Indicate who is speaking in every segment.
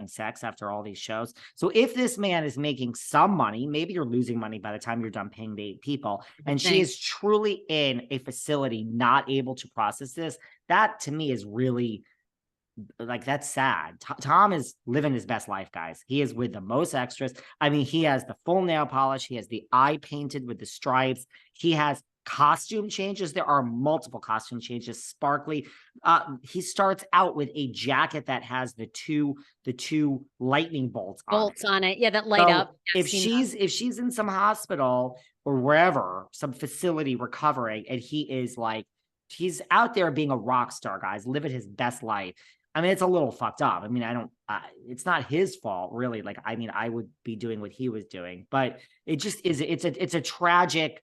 Speaker 1: sex after all these shows. So if this man is making some money, maybe you're losing money by the time you're done paying the 8 people, and she is truly in a facility not able to process this, that to me is really, like, that's sad. Tom is living his best life, guys. He is with the most extras. I mean, he has the full nail polish. He has the eye painted with the stripes. He has costume changes. There are multiple costume changes, sparkly. He starts out with a jacket that has the two lightning bolts
Speaker 2: on it. Yeah, that light up.
Speaker 1: If she's in some hospital or wherever, some facility recovering, and he is like, he's out there being a rock star, guys, living his best life. I mean, it's a little fucked up. I mean, it's not his fault, really. Like, I mean, I would be doing what he was doing, but it just is, it's a tragic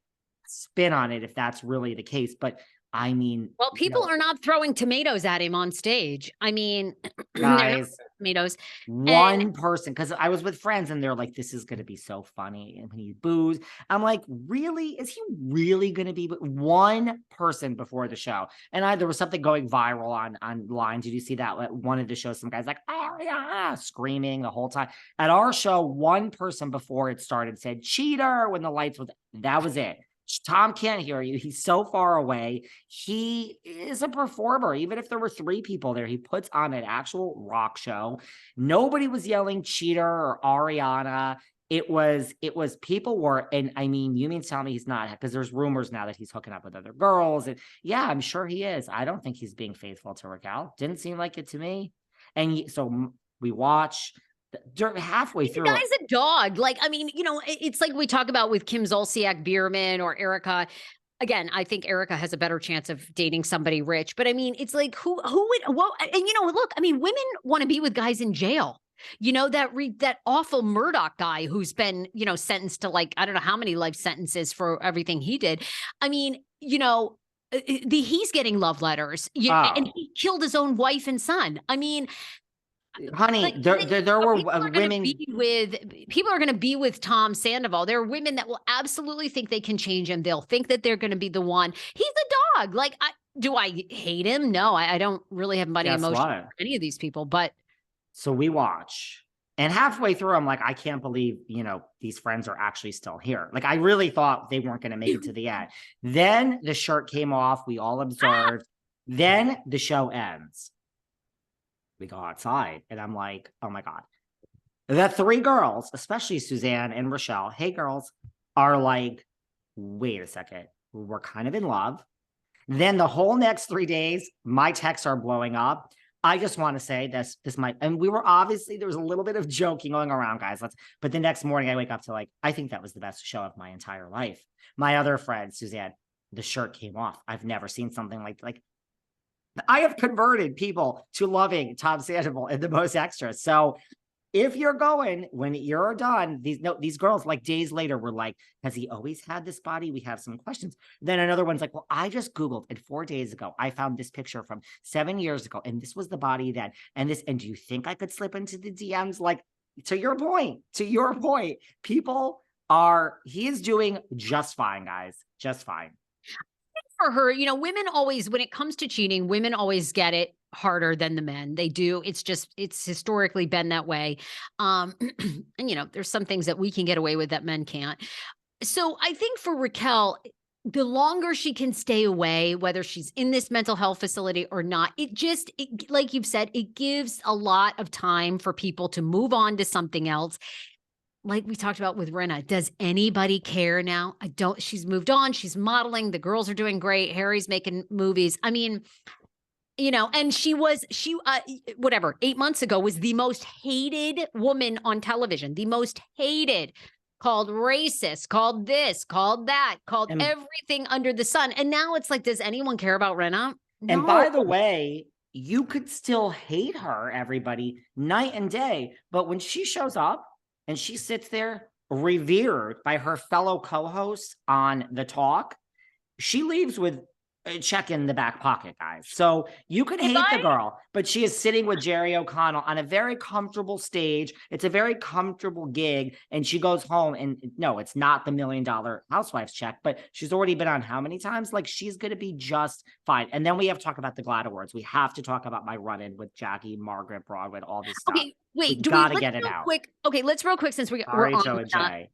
Speaker 1: spin on it if that's really the case. But I mean,
Speaker 2: well, people are not throwing tomatoes at him on stage. I mean,
Speaker 1: guys,
Speaker 2: tomatoes.
Speaker 1: One person, because I was with friends and they're like, this is going to be so funny. And when he boos, I'm like, really? Is he really going to be one person before the show? And there was something going viral online. Did you see that? One of the shows, some guys like, Ariana, screaming the whole time. At our show, one person before it started said, cheater, when the lights was, that was it. Tom can't hear you. He's so far away. He is a performer. Even if there were 3 people there, he puts on an actual rock show. Nobody was yelling cheater or Ariana. It was people were, and I mean, you mean to tell me he's not, because there's rumors now that he's hooking up with other girls. And yeah, I'm sure he is. I don't think he's being faithful to Raquel. Didn't seem like it to me. And so we watch. Halfway through,
Speaker 2: the guy's a dog. Like, I mean, you know, it's like we talk about with Kim Zolciak Bierman or Erica. Again, I think Erica has a better chance of dating somebody rich, but I mean, it's like who would, well, and you know, look, I mean, women want to be with guys in jail. You know, that awful Murdoch guy who's been, you know, sentenced to, like, I don't know how many life sentences for everything he did. I mean, you know, he's getting love letters, and he killed his own wife and son. I mean,
Speaker 1: honey, like, there were women
Speaker 2: people are going to be with Tom Sandoval. There are women that will absolutely think they can change him. They'll think that they're going to be the one. He's a dog. Like, do I hate him? No, I don't really have money emotion for any of these people. But
Speaker 1: so we watch, and halfway through, I'm like, I can't believe, you know, these friends are actually still here. Like, I really thought they weren't going to make it to the end. Then the shirt came off. We all observed. Then the show ends. We go outside, and I'm like, oh my God. The 3 girls, especially Suzanne and Rochelle, hey girls, are like, wait a second, we're kind of in love. Then the whole next 3 days, my texts are blowing up. I just want to say this might, and we were obviously, there was a little bit of joking going around, guys. But the next morning I wake up to, like, I think that was the best show of my entire life. My other friend, Suzanne, the shirt came off. I've never seen something like I have converted people to loving Tom Sandoval and The Most Extras. So if you're going, when you're done, these girls, like, days later were like, has he always had this body? We have some questions. Then another one's like, well, I just Googled, and 4 days ago, I found this picture from 7 years ago, and this was the body then, and do you think I could slip into the DMs? Like, to your point, he is doing just fine, guys, just fine.
Speaker 2: For her, you know, women always, when it comes to cheating, women always get it harder than the men. They do. It's historically been that way. And, you know, there's some things that we can get away with that men can't. So I think for Raquel, the longer she can stay away, whether she's in this mental health facility or not, it like you've said, it gives a lot of time for people to move on to something else. Like we talked about with Rinna, does anybody care now? She's moved on. She's modeling. The girls are doing great. Harry's making movies. I mean, you know, and she 8 months ago was the most hated woman on television, the most hated, called racist, called this, called that, called everything under the sun. And now it's like, does anyone care about Rinna? No.
Speaker 1: And by the way, you could still hate her, everybody, night and day. But when she shows up, and she sits there revered by her fellow co-hosts on The Talk, she leaves with check in the back pocket, guys. So you could hate the girl, but she is sitting with Jerry O'Connell on a very comfortable stage. It's a very comfortable gig. And she goes home and no, it's not the $1 million Housewives check, but she's already been on how many times? Like she's going to be just fine. And then we have to talk about the GLAAD Awards. We have to talk about my run-in with Jackie, Margaret, Braunwyn, all this stuff.
Speaker 2: Okay, wait,
Speaker 1: gotta get it out.
Speaker 2: Quick. Okay, let's real quick since we're
Speaker 1: RHOA
Speaker 2: on
Speaker 1: Jay.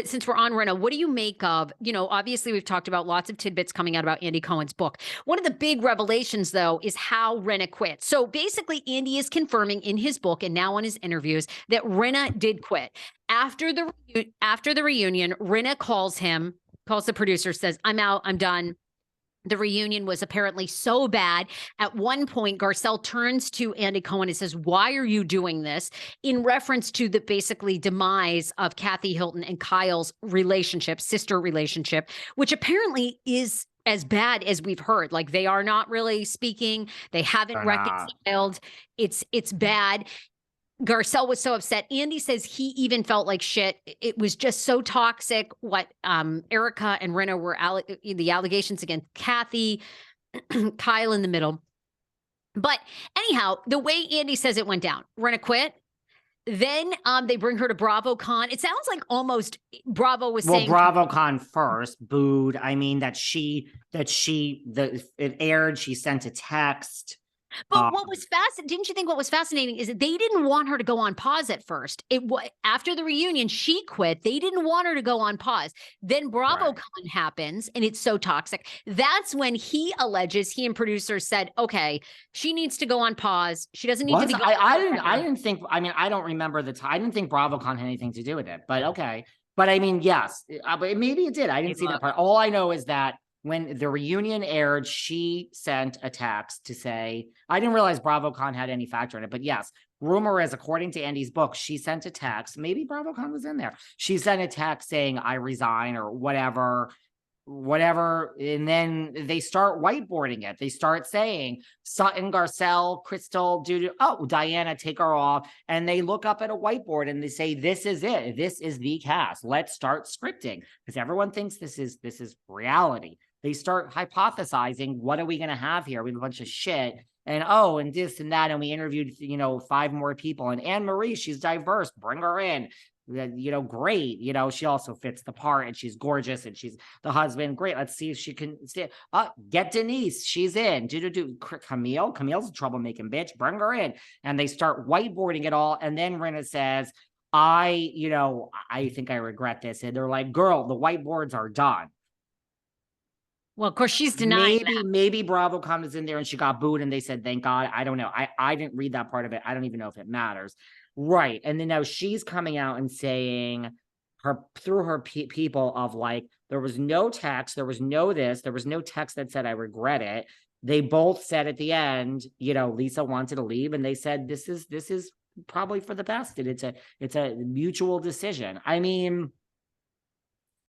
Speaker 2: Since we're on Rinna, what do you make of, obviously we've talked about lots of tidbits coming out about Andy Cohen's book. One of the big revelations, though, is how Rinna quit. So basically, Andy is confirming in his book and now on his interviews that Rinna did quit. After the reunion, Rinna calls the producer, says, I'm out, I'm done. The reunion was apparently so bad. At one point, Garcelle turns to Andy Cohen and says, why are you doing this? In reference to the basically demise of Kathy Hilton and Kyle's relationship, sister relationship, which apparently is as bad as we've heard. Like they are not really speaking. They haven't reconciled. It's bad. Garcelle was so upset. Andy says he even felt like shit. It was just so toxic. What Erica and Rinna were the allegations against Kathy, Kyle in the middle. But anyhow, the way Andy says it went down, Rinna quit. Then they bring her to BravoCon. It sounds like almost Bravo was saying.
Speaker 1: Well, BravoCon first booed. I mean, it aired. She sent a text.
Speaker 2: But what was fascinating, didn't you think what was fascinating is that they didn't want her to go on pause at first. After the reunion, she quit. They didn't want her to go on pause. Then BravoCon happens and it's so toxic. That's when he and producers said, okay, she needs to go on pause. She doesn't need to be.
Speaker 1: I didn't think, I don't remember the time. I didn't think BravoCon had anything to do with it, but okay. But I mean, yes, but maybe it did. I didn't see that part. All I know is that when the reunion aired, she sent a text to say, I didn't realize BravoCon had any factor in it, but yes, rumor is, according to Andy's book, she sent a text. Maybe BravoCon was in there. She sent a text saying, I resign or whatever. And then they start whiteboarding it. They start saying Sutton, Garcelle, Crystal, Diana, take her off. And they look up at a whiteboard and they say, this is it. This is the cast. Let's start scripting, because everyone thinks this is reality. They start hypothesizing, what are we going to have here? We have a bunch of shit. And this and that. And we interviewed, 5 more people. And Anne-Marie, she's diverse. Bring her in. Great. She also fits the part and she's gorgeous and she's the husband. Great. Let's see if she can stay. Get Denise. She's in. Camille's a troublemaking bitch. Bring her in. And they start whiteboarding it all. And then Rinna says, I think I regret this. And they're like, girl, the whiteboards are done.
Speaker 2: Well, of course, she's denying
Speaker 1: maybe BravoCon was in there and she got booed and they said, thank God. I don't know. I didn't read that part of it. I don't even know if it matters. Right. And then now she's coming out and saying through her people of like, there was no text. There was no this. There was no text that said, I regret it. They both said at the end, Lisa wanted to leave and they said, this is probably for the best. And it's a mutual decision. I mean,